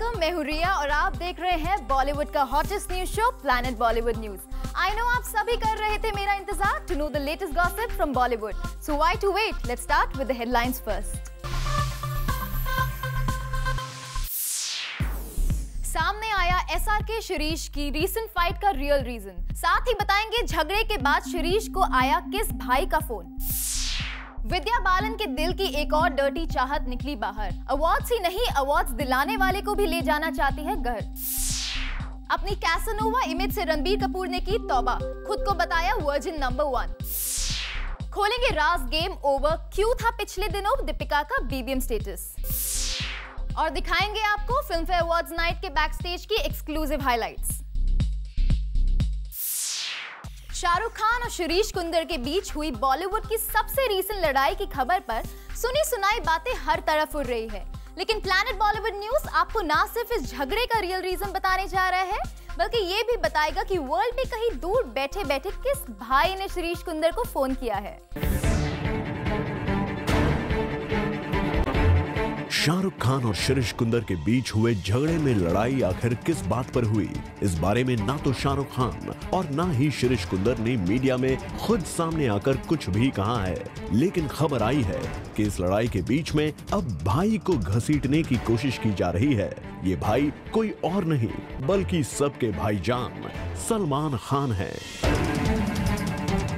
Welcome, मैं हूं रिया और आप देख रहे हैं बॉलीवुड का hottest news show planet Bollywood news. I know आप सभी कर रहे थे मेरा इंतजार to know the latest gossip from Bollywood. So why to wait, let's start with the headlines first. सामने आया एसआरके शिरीष की रीसेंट फाइट का रियल रीजन। साथ ही बताएंगे झगड़े के बाद शिरीष को आया किस भाई का फोन। विद्या बालन के दिल की एक और डर्टी चाहत निकली बाहर। अवार्ड्स ही नहीं, अवार्ड्स दिलाने वाले को भी ले जाना चाहती है घर। अपनी कैसनोवा इमेज से रणबीर कपूर ने की तौबा, खुद को बताया वर्जिन नंबर 1। खोलेंगे राज गेम ओवर, क्यों था पिछले दिनों दीपिका का बीबीएम स्टेटस। और दिखाएंगे आपको फिल्म फेयर अवार्ड्स नाइट के बैक स्टेज की एक्सक्लूसिव हाइलाइट्स। शाहरुख खान और शिरीष कुंदर के बीच हुई बॉलीवुड की सबसे रीसेंट लड़ाई की खबर पर सुनी सुनाई बातें हर तरफ उड़ रही है, लेकिन प्लैनेट बॉलीवुड न्यूज आपको ना सिर्फ इस झगड़े का रियल रीजन बताने जा रहा है, बल्कि ये भी बताएगा कि वर्ल्ड में कहीं दूर बैठे बैठे किस भाई ने शिरीष कुंदर को फोन किया है। शाहरुख खान और शिरीष कुंदर के बीच हुए झगड़े में लड़ाई आखिर किस बात पर हुई, इस बारे में ना तो शाहरुख खान और ना ही शिरीष कुंदर ने मीडिया में खुद सामने आकर कुछ भी कहा है। लेकिन खबर आई है कि इस लड़ाई के बीच में अब भाई को घसीटने की कोशिश की जा रही है। ये भाई कोई और नहीं बल्कि सबके भाईजान सलमान खान है।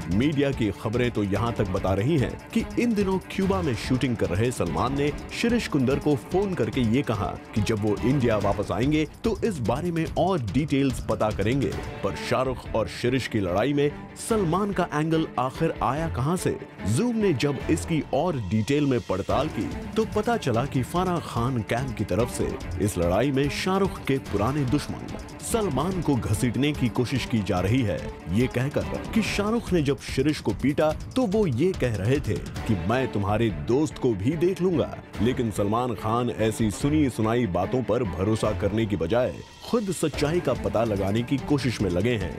मीडिया की खबरें तो यहाँ तक बता रही हैं कि इन दिनों क्यूबा में शूटिंग कर रहे सलमान ने शिरीष कुंदर को फोन करके ये कहा कि जब वो इंडिया वापस आएंगे तो इस बारे में और डिटेल्स पता करेंगे। पर शाहरुख और शिरीष की लड़ाई में सलमान का एंगल आखिर आया कहां से? जूम ने जब इसकी और डिटेल में पड़ताल की तो पता चला कि फराह खान कैंप की तरफ से इस लड़ाई में शाहरुख के पुराने दुश्मन सलमान को घसीटने की कोशिश की जा रही है, ये कहकर कि शाहरुख ने जब शिरीष को पीटा तो वो ये कह रहे थे कि मैं तुम्हारे दोस्त को भी देख लूंगा। लेकिन सलमान खान ऐसी सुनी सुनाई बातों पर भरोसा करने की बजाय खुद सच्चाई का पता लगाने की कोशिश में लगे हैं,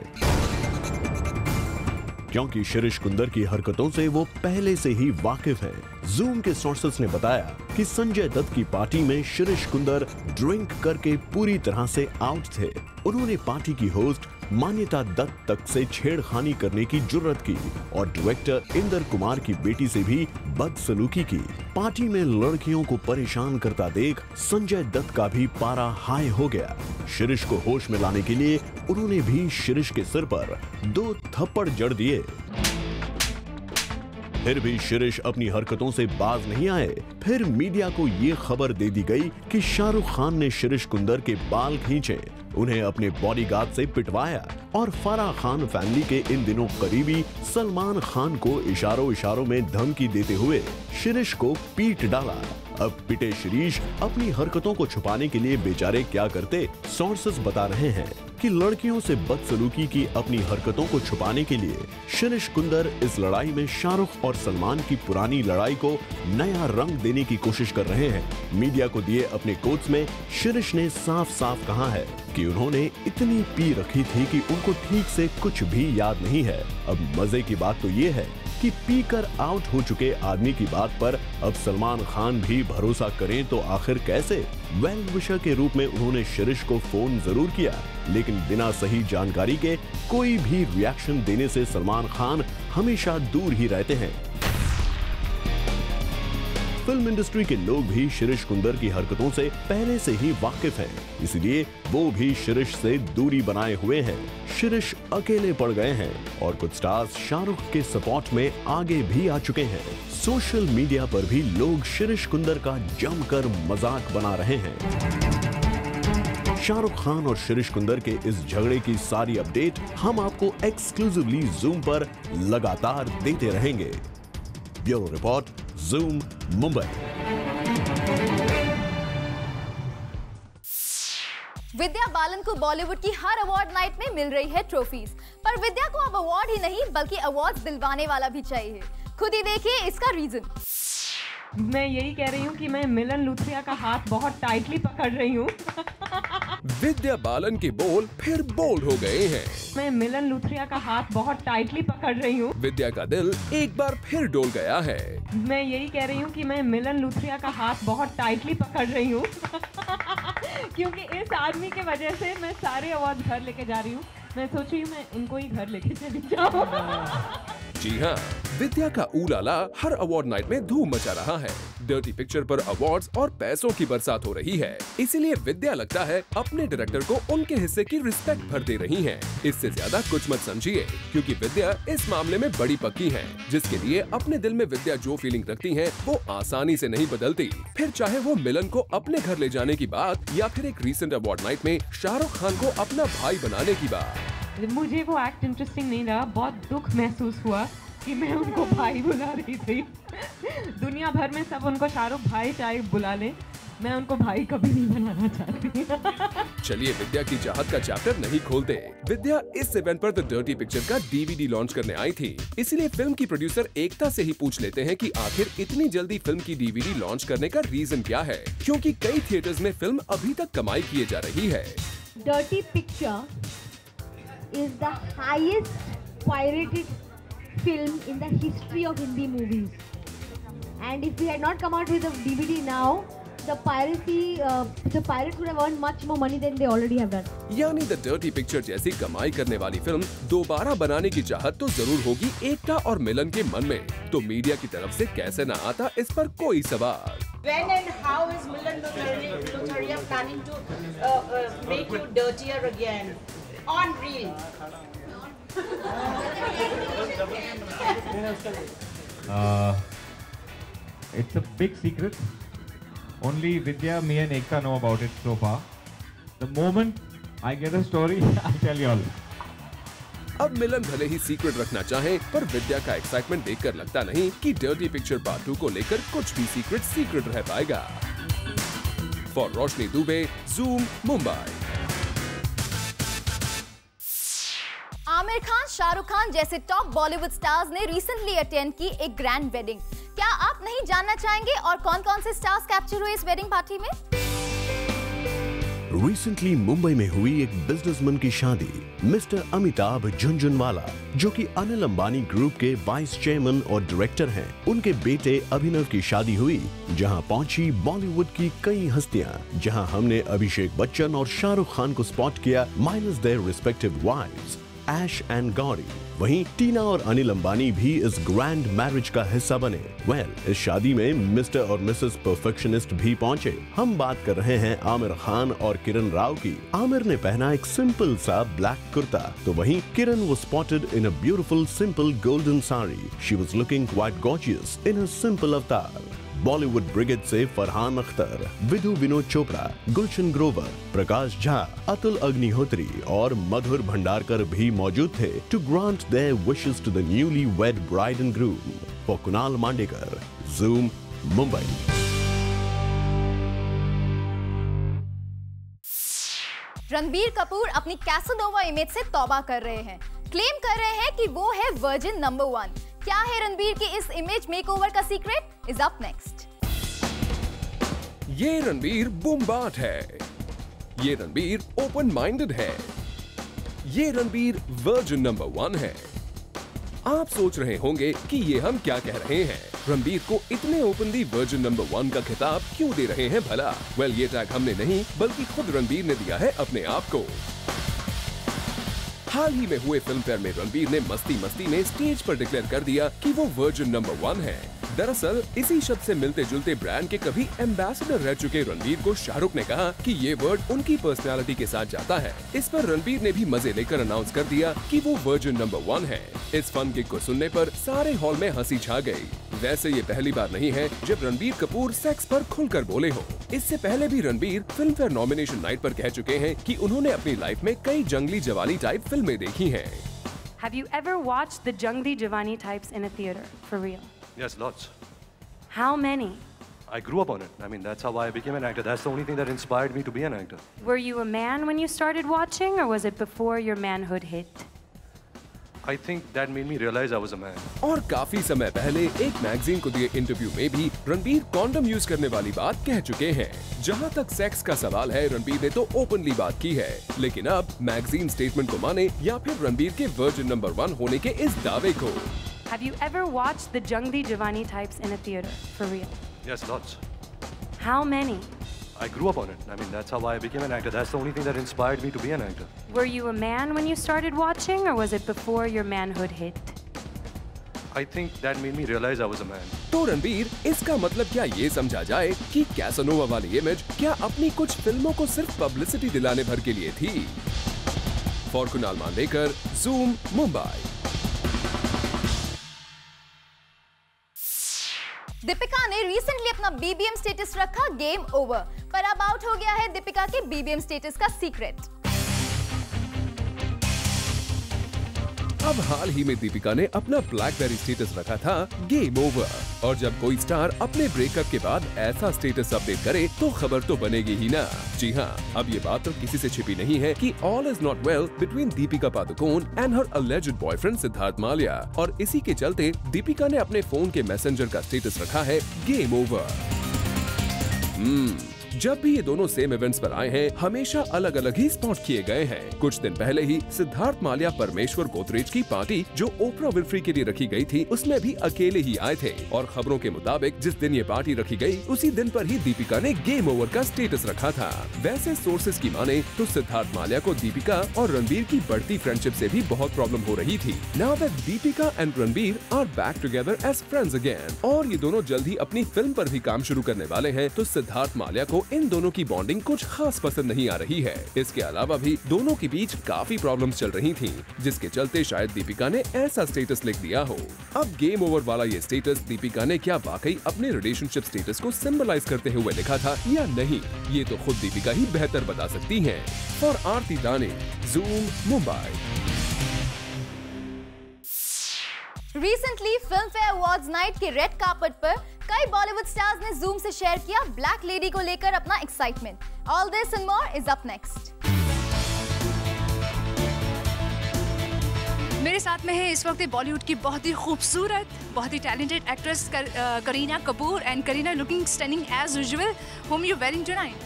क्योंकि शिरीष कुंदर की हरकतों से वो पहले से ही वाकिफ है। जूम के सोर्सेस ने बताया कि संजय दत्त की पार्टी में शिरीष कुंदर ड्रिंक करके पूरी तरह से आउट थे। उन्होंने पार्टी की होस्ट मान्यता दत्त तक से छेड़खानी करने की जुर्रत की और डायरेक्टर इंदर कुमार की बेटी से भी बदसलूकी की। पार्टी में लड़कियों को परेशान करता देख संजय दत्त का भी पारा हाई हो गया। शिरीष को होश में लाने के लिए उन्होंने भी शिरीष के सिर पर 2 थप्पड़ जड़ दिए। फिर भी शिरीष अपनी हरकतों से बाज नहीं आए। फिर मीडिया को ये खबर दे दी गई कि शाहरुख खान ने शिरीष कुंदर के बाल खींचे, उन्हें अपने बॉडीगार्ड से पिटवाया और फराह खान फैमिली के इन दिनों करीबी सलमान खान को इशारों में धमकी देते हुए शिरीष को पीट डाला। अब पिटे शिरीष अपनी हरकतों को छुपाने के लिए बेचारे क्या करते? सोर्सेस बता रहे हैं कि लड़कियों से बदसलूकी की अपनी हरकतों को छुपाने के लिए शिरीष कुंदर इस लड़ाई में शाहरुख और सलमान की पुरानी लड़ाई को नया रंग देने की कोशिश कर रहे हैं। मीडिया को दिए अपने कोट्स में शिरीष ने साफ साफ कहा है कि उन्होंने इतनी पी रखी थी कि उनको ठीक से कुछ भी याद नहीं है। अब मजे की बात तो ये है कि पीकर आउट हो चुके आदमी की बात पर अब सलमान खान भी भरोसा करें तो आखिर कैसे? वेल विशर के रूप में उन्होंने शिरीष को फोन जरूर किया, लेकिन बिना सही जानकारी के कोई भी रिएक्शन देने से सलमान खान हमेशा दूर ही रहते हैं। फिल्म इंडस्ट्री के लोग भी शिरीष कुंदर की हरकतों से पहले से ही वाकिफ हैं, इसलिए वो भी शिरीष से दूरी बनाए हुए हैं। शिरीष अकेले पड़ गए हैं और कुछ स्टार्स शाहरुख के सपोर्ट में आगे भी आ चुके हैं। सोशल मीडिया पर भी लोग शिरीष कुंदर का जमकर मजाक बना रहे हैं। शाहरुख खान और शिरीष कुंदर के इस झगड़े की सारी अपडेट हम आपको एक्सक्लूसिवली जूम पर लगातार देते रहेंगे। Bureau report, Zoom, Mumbai. Vidya Balan को बॉलीवुड की हर अवार्ड नाइट में मिल रही है ट्रॉफीज, पर विद्या को अब अवार्ड ही नहीं बल्कि अवार्ड दिलवाने वाला भी चाहिए। खुद ही देखिए इसका रीजन। मैं यही कह रही हूँ कि मैं मिलन लूथ्रिया का हाथ बहुत टाइटली पकड़ रही हूँ। विद्या बालन के बोल फिर बोल्ड हो गए हैं। मैं मिलन लूथ्रिया का हाथ बहुत टाइटली पकड़ रही हूँ। विद्या का दिल एक बार फिर डोल गया है। मैं यही कह रही हूँ कि मैं मिलन लूथ्रिया का हाथ बहुत टाइटली पकड़ रही हूँ। क्योंकि इस आदमी के वजह से मैं सारे अवार्ड घर लेके जा रही हूँ। मैं सोच रही हूँ मैं इनको ही घर लेके चली जाऊँ। जी हाँ, विद्या का ऊलाला हर अवार्ड नाइट में धूम मचा रहा है। डर्टी पिक्चर पर अवार्ड्स और पैसों की बरसात हो रही है। इसीलिए विद्या लगता है अपने डायरेक्टर को उनके हिस्से की रिस्पेक्ट भर दे रही हैं। इससे ज्यादा कुछ मत समझिए, क्योंकि विद्या इस मामले में बड़ी पक्की हैं, जिसके लिए अपने दिल में विद्या जो फीलिंग रखती हैं, वो आसानी से नहीं बदलती। फिर चाहे वो मिलन को अपने घर ले जाने की बात या फिर एक रीसेंट अवार्ड नाइट में शाहरुख खान को अपना भाई बनाने की बात। मुझे वो एक्ट इंटरेस्टिंग नहीं लगा। बहुत दुख महसूस हुआ कि मैं उनको भाई बुला रही थी। दुनिया भर में सब उनको शाहरुख भाई चाहे बुला ले, मैं उनको भाई कभी नहीं बनाना चाहती। चलिए विद्या की चाहत का चैप्टर नहीं खोलते। विद्या इस इवेंट पर द डर्टी पिक्चर का डीवीडी लॉन्च करने आई थी, इसलिए फिल्म की प्रोड्यूसर एकता से ही पूछ लेते हैं कि आखिर इतनी जल्दी फिल्म की डीवीडी लॉन्च करने का रीजन क्या है, क्योंकि कई थिएटर्स में फिल्म अभी तक कमाई किए जा रही है। Dirty Picture is the highest pirated film in the history of Hindi movies, and if we had not come out with a DVD now, the pirates would have earned much more money than they already have done. यानी the dirty picture जैसी कमाई करने वाली film दोबारा बनाने की चाहत तो जरूर होगी एकता और मिलन के मन में, तो मीडिया की तरफ से कैसे न आता इस पर कोई सवाल। When and how is Milan Luthria planning to make you dirtier again on reel? It's a big secret. Only Vidya, me and Ekta know about it so far. The moment I get a story, I'll tell you all. अब मिलन भले ही secret रखना चाहे, पर विद्या का excitement देखकर लगता नहीं कि डर्टी पिक्चर पार्ट 2 को लेकर कुछ भी सीक्रेट रह पाएगा। For Roshni Dubey, zoom, Mumbai. Aamir Khan, Shahrukh Khan जैसे टॉप बॉलीवुड स्टार्स ने रिसेंटली अटेंड की एक ग्रैंड वेडिंग। क्या आप नहीं जानना चाहेंगे और कौन-कौन से स्टार्स कैप्चर हुए इस वेडिंग पार्टी में? रिसेंटली मुंबई में हुई एक बिजनेसमैन की शादी मिस्टर अमिताभ झुनझुनवाला, जो कि अनिल अंबानी ग्रुप के वाइस चेयरमैन और डायरेक्टर हैं, उनके बेटे अभिनव की शादी हुई, जहां पहुंची बॉलीवुड की कई हस्तियां, जहां हमने अभिषेक बच्चन और शाहरुख खान को स्पॉट किया minus their respective wives Aish and Gauri. वहीं टीना और अनिल अंबानी भी इस ग्रैंड मैरिज का हिस्सा बने। इस शादी में मिस्टर और मिसेस परफेक्शनिस्ट भी पहुंचे। हम बात कर रहे हैं आमिर खान और किरण राव की। आमिर ने पहना एक सिंपल सा ब्लैक कुर्ता, तो वहीं किरण was spotted in a beautiful simple golden sari. She was looking quite gorgeous in her simple avatar. Bollywood brigade से फरहान अख्तर, विधु विनोद चोपड़ा, गुलशन ग्रोवर, प्रकाश झा, अतुल अग्निहोत्री और मधुर भंडारकर भी मौजूद थे to grant their wishes to the newly wed bride and groom. For Kunal Mandekar, Zoom, Mumbai. Ranbir Kapoor अपनी Casanova image से तौबा कर रहे हैं। क्लेम कर रहे हैं कि वो है वर्जिन नंबर 1। क्या है रणबीर के इस इमेज मेकओवर का सीक्रेट? Is up next. ये रणबीर बूमबाट है, ये रणबीर ओपन माइंडेड है, ये रणबीर वर्जिन नंबर 1 है। आप सोच रहे होंगे कि ये हम क्या कह रहे हैं, रणबीर को इतने ओपनली वर्जिन नंबर 1 का खिताब क्यों दे रहे हैं भला? वेल, ये टैग हमने नहीं बल्कि खुद रणबीर ने दिया है अपने आप को। हाल ही में हुए फिल्म फेयर में रणबीर ने मस्ती में स्टेज पर डिक्लेयर कर दिया कि वो वर्जिन नंबर 1 है। दरअसल इसी शब्द से मिलते जुलते ब्रांड के कभी एम्बेसडर रह चुके रणबीर को शाहरुख ने कहा कि ये वर्ड उनकी पर्सनालिटी के साथ जाता है। इस पर रणबीर ने भी मजे लेकर अनाउंस कर दिया कि वो वर्जिन नंबर 1 है। इस फन गिग को सुनने पर सारे हॉल में हंसी छा गई। वैसे ये पहली बार नहीं है जब रणबीर कपूर सेक्स पर खुलकर बोले हो। इससे पहले भी Ranbir film fair nomination night पर कह चुके हैं कि उन्होंने अपनी लाइफ में कई जंगली जवानी टाइप फिल्में देखी हैं। Have you ever watched the Jungli Javani types in a theater, for real? Yes, lots. How many? I grew up on it. I mean, that's how I became an actor. That's the only thing that inspired me to be an actor. Were you a man when you started watching, or was it before your manhood hit? I think that made me realize I was a man. और काफी समय पहले एक magazine को दिए interview में भी Ranbir condom use करने वाली बात कह चुके हैं। जहां तक सेक्स का सवाल है, रणबीर ने तो ओपनली बात की है, लेकिन अब मैगजीन स्टेटमेंट को माने या फिर रणबीर के वर्जिन नंबर 1 होने के इस दावे को। Have you ever watched the Jungli Javani types in a theater, for real? Yes, lots. How many? I grew up on it. I mean, that's how I became an actor. That's the only thing that inspired me to be an actor. Were you a man when you started watching, or was it before your manhood hit? I think that made me realize I was a man. तो रणबीर, इसका मतलब क्या ये समझा जाए कि Casanova वाली image क्या अपनी कुछ फिल्मों को सिर्फ पब्लिसिटी दिलाने भर के लिए थी? For Kunal Mandekar, Zoom, Mumbai. दीपिका ने रिसेंटली अपना BBM स्टेटस रखा गेम ओवर, पर अब आउट हो गया है दीपिका के BBM स्टेटस का सीक्रेट। अब हाल ही में दीपिका ने अपना ब्लैकबेरी स्टेटस रखा था गेम ओवर, और जब कोई स्टार अपने ब्रेकअप के बाद ऐसा स्टेटस अपडेट करे तो खबर तो बनेगी ही ना। जी हाँ, अब ये बात तो किसी से छिपी नहीं है कि all is not well between Deepika Padukone and her alleged boyfriend Siddharth Mallya, और इसी के चलते दीपिका ने अपने फोन के मैसेंजर का स्टेटस रखा है गेम ओवर। जब भी ये दोनों सेम इवेंट्स पर आए हैं, हमेशा अलग अलग ही स्पॉट किए गए हैं। कुछ दिन पहले ही सिद्धार्थ मालिया परमेश्वर गोदरेज की पार्टी जो ओपरा विनफ्री के लिए रखी गई थी, उसमें भी अकेले ही आए थे, और खबरों के मुताबिक जिस दिन ये पार्टी रखी गई उसी दिन पर ही दीपिका ने गेम ओवर का स्टेटस रखा था। वैसे सोर्सेज की माने तो सिद्धार्थ मालिया को दीपिका और रणबीर की बढ़ती फ्रेंडशिप से भी बहुत प्रॉब्लम हो रही थी। Now that Deepika and Ranbir are back together as friends again, और ये दोनों जल्द ही अपनी फिल्म पर भी काम शुरू करने वाले हैं, तो सिद्धार्थ मालिया को इन दोनों की बॉन्डिंग कुछ खास पसंद नहीं आ रही है। इसके अलावा भी दोनों के बीच काफी प्रॉब्लम्स चल रही थीं, जिसके चलते शायद दीपिका ने ऐसा स्टेटस लिख दिया हो। अब गेम ओवर वाला ये स्टेटस दीपिका ने क्या वाकई अपने रिलेशनशिप स्टेटस को सिंबलाइज करते हुए लिखा था या नहीं, ये तो खुद दीपिका ही बेहतर बता सकती हैं। फॉर आरती दाने, zoom, Mumbai. Recently film fair awards night के रेड कार्पेट पर कई बॉलीवुड स्टार्स ने ज़ूम से शेयर किया ब्लैक लेडी को लेकर अपना excitement. All this and more is up next. मेरे साथ में है इस वक्त बॉलीवुड की बहुत ही खूबसूरत, बहुत ही talented actress Kareena Kapoor, and Kareena looking stunning as usual. whom you wearing tonight?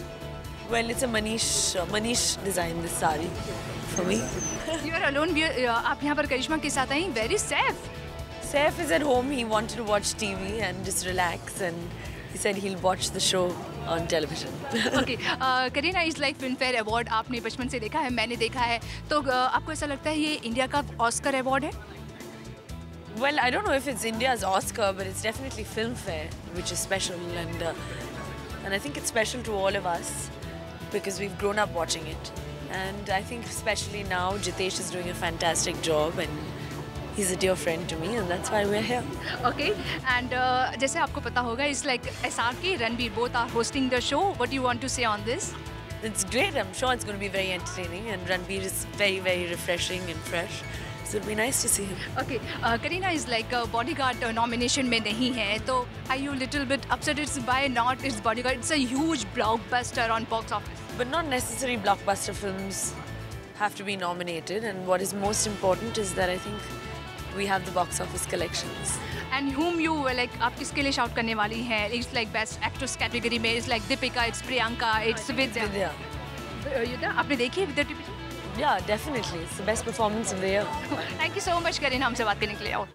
Well, it's a Manish designed this sari for me. You are alone. आप यहाँ पर करिश्मा के साथ आई। Very safe. Saif is at home. He wanted to watch TV and just relax, and he said he'll watch the show on television. Okay. Kareena is like Filmfare Award. आपने बचपन से देखा है, मैंने देखा है, तो आपको ऐसा लगता है ये इंडिया का ऑस्कर अवार्ड है? Well, I don't know if it's India's Oscar, but it's definitely Filmfare, which is special, and I think it's special to all of us because we've grown up watching it, and I think especially now Jitesh is doing a fantastic job, and he's a dear friend to me, and that's why we're here. Okay, and जैसे आपको पता होगा, it's like SRK, Ranbir, both are hosting the show. What do you want to say on this? It's great. I'm sure it's going to be very entertaining, and Ranbir is very, very refreshing and fresh. So it'll be nice to see him. Okay, Kareena is like Bodyguard nomination में नहीं है, तो are you little bit upset? It's why not? It's Bodyguard. It's a huge blockbuster on box office. But not necessarily blockbuster films have to be nominated, and what is most important is that I think we have the box office collections. And whom you like, आप किसके लिए shout करने वाली हैं? It's like best actress category में it's like Deepika, it's Priyanka, it's Vidya. Vidya, आपने देखी है Vidya टिप्पणी? Yeah, definitely. It's the best performance of the year. Thank you so much, Kareena, हमसे बात करने के लिए। आओ।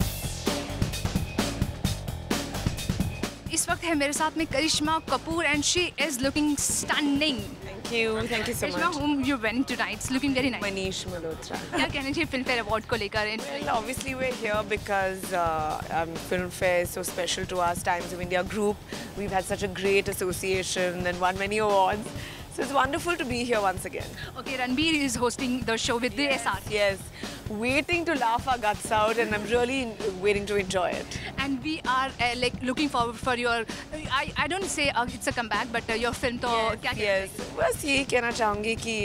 इस वक्त है मेरे साथ में करिश्मा Kapoor, and she is looking stunning. Thank you so much. Karishma, whom you're wearing tonight, it's looking very nice. Manish Malhotra. क्या कहना चाहिए Filmfare Award को लेकर? Well, obviously we're here because Filmfare is so special to us. Times of India group, we've had such a great association and won many awards. So it's wonderful to be here once again. Okay, Ranbir is hosting the show with the SR. Yes, waiting to laugh our guts out, and I'm really waiting to enjoy it. And we are like looking forward for your. I don't say it's a comeback, but your film तो क्या कहते हैं? Yes, बस यही कहना चाहूँगी कि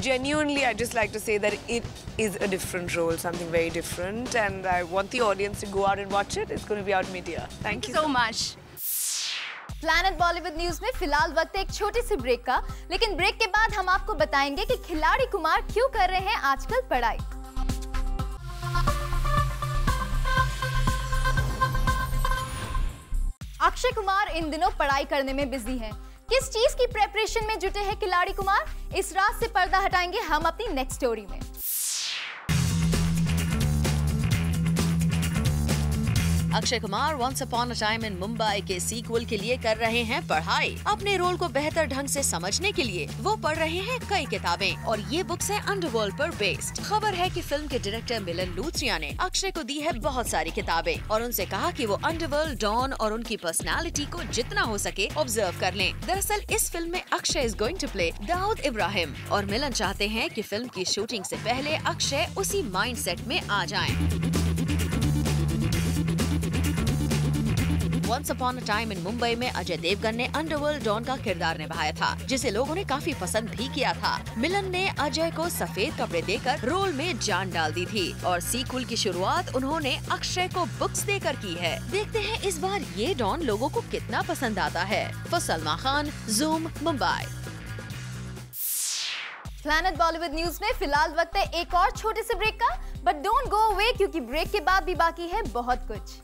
genuinely I just like to say that it is a different role, something very different, and I want the audience to go out and watch it. It's going to be out mid-year. Thank you so much. Planet Bollywood news में फिलहाल वक्त है एक छोटी सी break का, लेकिन break के बाद हम आपको बताएंगे कि खिलाड़ी कुमार क्यों कर रहे हैं आजकल पढ़ाई। अक्षय कुमार इन दिनों पढ़ाई करने में बिजी हैं। किस चीज की प्रेपरेशन में जुटे हैं खिलाड़ी कुमार, इस रात से पर्दा हटाएंगे हम अपनी नेक्स्ट स्टोरी में। Akshay Kumar once upon a time in Mumbai के सीक्वल के लिए कर रहे हैं पढ़ाई। अपने रोल को बेहतर ढंग से समझने के लिए वो पढ़ रहे हैं कई किताबें और ये बुक्स हैं अंडरवर्ल्ड पर बेस्ड। खबर है कि फिल्म के डायरेक्टर मिलन लूथ्रिया ने अक्षय को दी है बहुत सारी किताबें और उनसे कहा कि वो अंडरवर्ल्ड, डॉन और उनकी पर्सनालिटी को जितना हो सके ऑब्जर्व कर लें। दरअसल इस फिल्म में Akshay is going to play Dawood Ibrahim और मिलन चाहते हैं कि फिल्म की शूटिंग से पहले अक्षय उसी माइंडसेट में आ जाएं। Once upon a time in Mumbai में अजय देवगन ने अंडरवर्ल्ड डॉन का किरदार निभाया था, जिसे लोगों ने काफी पसंद भी किया था। मिलन ने अजय को सफेद कपड़े देकर रोल में जान डाल दी थी और सीक्वल की शुरुआत उन्होंने अक्षय को बुक्स देकर की है। देखते हैं इस बार ये डॉन लोगों को कितना पसंद आता है। For Salma Khan, zoom, Mumbai. Planet Bollywood news में फिलहाल वक्त है एक और छोटे से ब्रेक का, बट डोंट गो अवे क्योंकि ब्रेक के बाद भी बाकी है बहुत कुछ।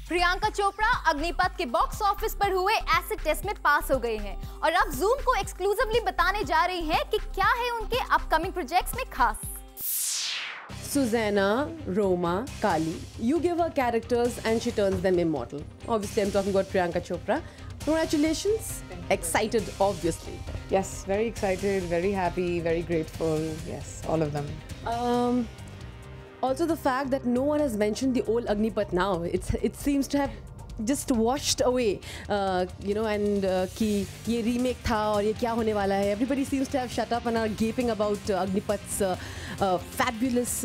प्रियंका चोपड़ा अग्निपथ के बॉक्स ऑफिस पर हुए एसिड टेस्ट में पास हो गए हैं और अब ज़ूम को एक्सक्लूसिवली बताने जा रही हैं कि क्या है उनके अपकमिंग प्रोजेक्ट्स में खास। Susanna, Roma, Kali. You give her characters and she turns them immortal. Obviously, I'm talking about Priyanka Chopra. Congratulations. Excited, obviously. Yes, very excited, very happy, very grateful. Yes, all of them. Also, the fact that no one has mentioned the old Agnipath now. It seems to have just washed away, and कि ये remake था और ये क्या होने वाला है. Everybody seems to have shut up and are gaping about Agnipath's fabulous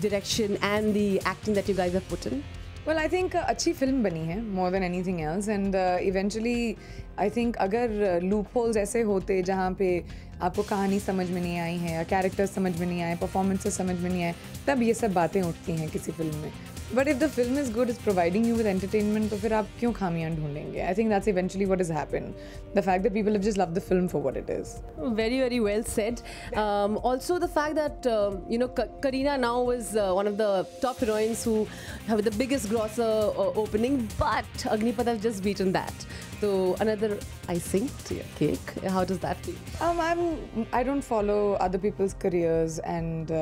direction and the acting that you guys have put in. Well, I think अच्छी फिल्म बनी है more than anything else, and eventually I think अगर loopholes ऐसे होते जहाँ पे आपको कहानी समझ में नहीं आई है या कैरेक्टर्स समझ में नहीं आए, परफॉर्मेंसेस समझ में नहीं आए, तब ये सब बातें उठती हैं किसी फिल्म में। But if the film is good, it's providing you with entertainment, तो फिर आप क्यों खामियां ढूंढेंगे? I think that's eventually what has happened. The fact that people have just loved the film for what it is. Very, very well said. Also, the fact that Kareena now is one of the top heroines who have the biggest grosser opening, but Agnipath has just beaten that. So another icing to your cake. How does that feel? I don't follow other people's careers and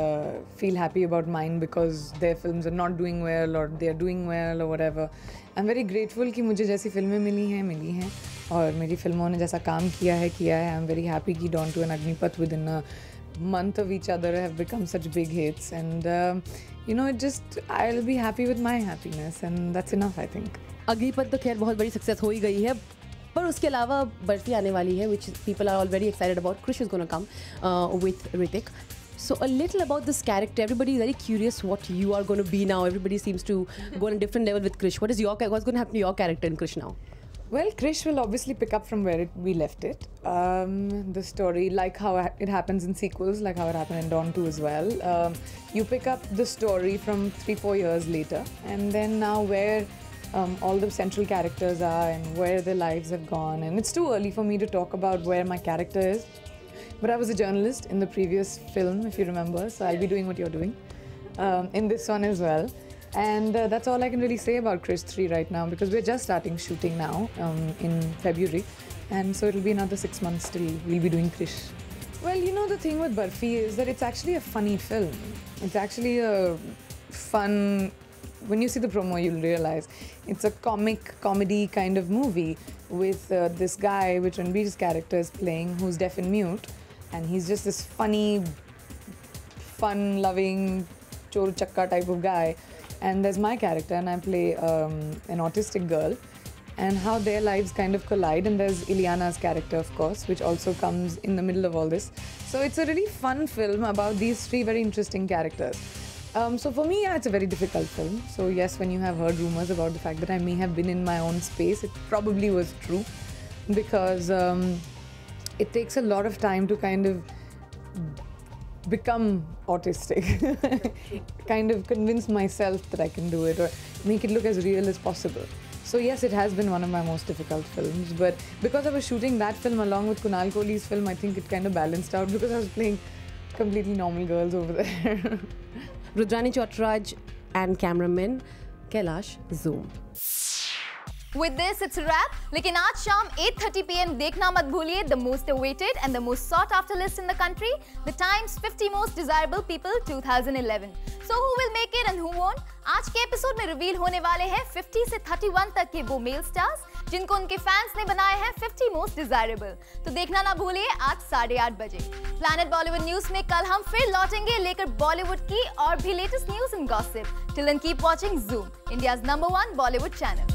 feel happy about mine because their films are not doing well or they are doing well or whatever. I'm very grateful कि मुझे जैसी फिल्में मिली हैं और मेरी फिल्मों ने जैसा काम किया है I'm very happy कि Dawn 2 and Agnipath within a month of each other have become such big hits, and I'll be happy with my happiness and that's enough, I think. Agnipath तो खैर बहुत बड़ी सक्सेस हो ही गई है, पर उसके अलावा बर्फी आने वाली है, which people are all very excited about. Krish is going to come with Hrithik. So a little about this character. Everybody is very curious what you are going to be now. Everybody seems to go on a different level with Krish. What's going to happen to your character in Krish now? Well, Krish will obviously pick up from where we left it. The story, like how it happens in sequels, like how it happened in Dawn 2 as well. You pick up the story from 3-4 years later, and then now where all the central characters are and where their lives have gone. And it's too early for me to talk about where my character is. But I was a journalist in the previous film, if you remember, so I'll be doing what you're doing in this one as well. And that's all I can really say about Krish 3 right now, because we're just starting shooting now in February. And so it'll be another 6 months till we'll be doing Krish. Well, the thing with Barfi is that it's actually a funny film. It's actually a fun... When you see the promo, you'll realize it's a comedy kind of movie with this guy, which Ranbir's character is playing, who's deaf and mute, and he's just this funny, fun-loving, chor chakka type of guy. And there's my character, and I play an autistic girl, and how their lives kind of collide. And there's Ileana's character, of course, which also comes in the middle of all this. So it's a really fun film about these 3 very interesting characters. So for me, it's a very difficult film. So yes, when you have heard rumors about the fact that I may have been in my own space, it probably was true, because it takes a lot of time to kind of become autistic, kind of convince myself that I can do it or make it look as real as possible. So yes, it has been one of my most difficult films, but because I was shooting that film along with Kunal Kohli's film, I think it kind of balanced out because I was playing completely normal girls over there. Rudrani Chotraj and cameraman Kailash, Zoom. With this, it's a wrap. लेकिन आज शाम 8:30 PM देखना मत भूलिए the most awaited and the most sought after list in the country, the Times 50 most desirable people 2011. So who will make it and who won't? आज के episode में reveal होने वाले हैं 50 से 31 तक के वो मेल स्टार्स जिनको उनके फैंस ने बनाए हैं 50 मोस्ट डिजायरेबल। तो देखना ना भूलिए आज 8:30 बजे। प्लैनेट बॉलीवुड न्यूज में कल हम फिर लौटेंगे लेकर बॉलीवुड की और भी latest news and gossip. Till then keep watching Zoom, India's number 1 Bollywood channel.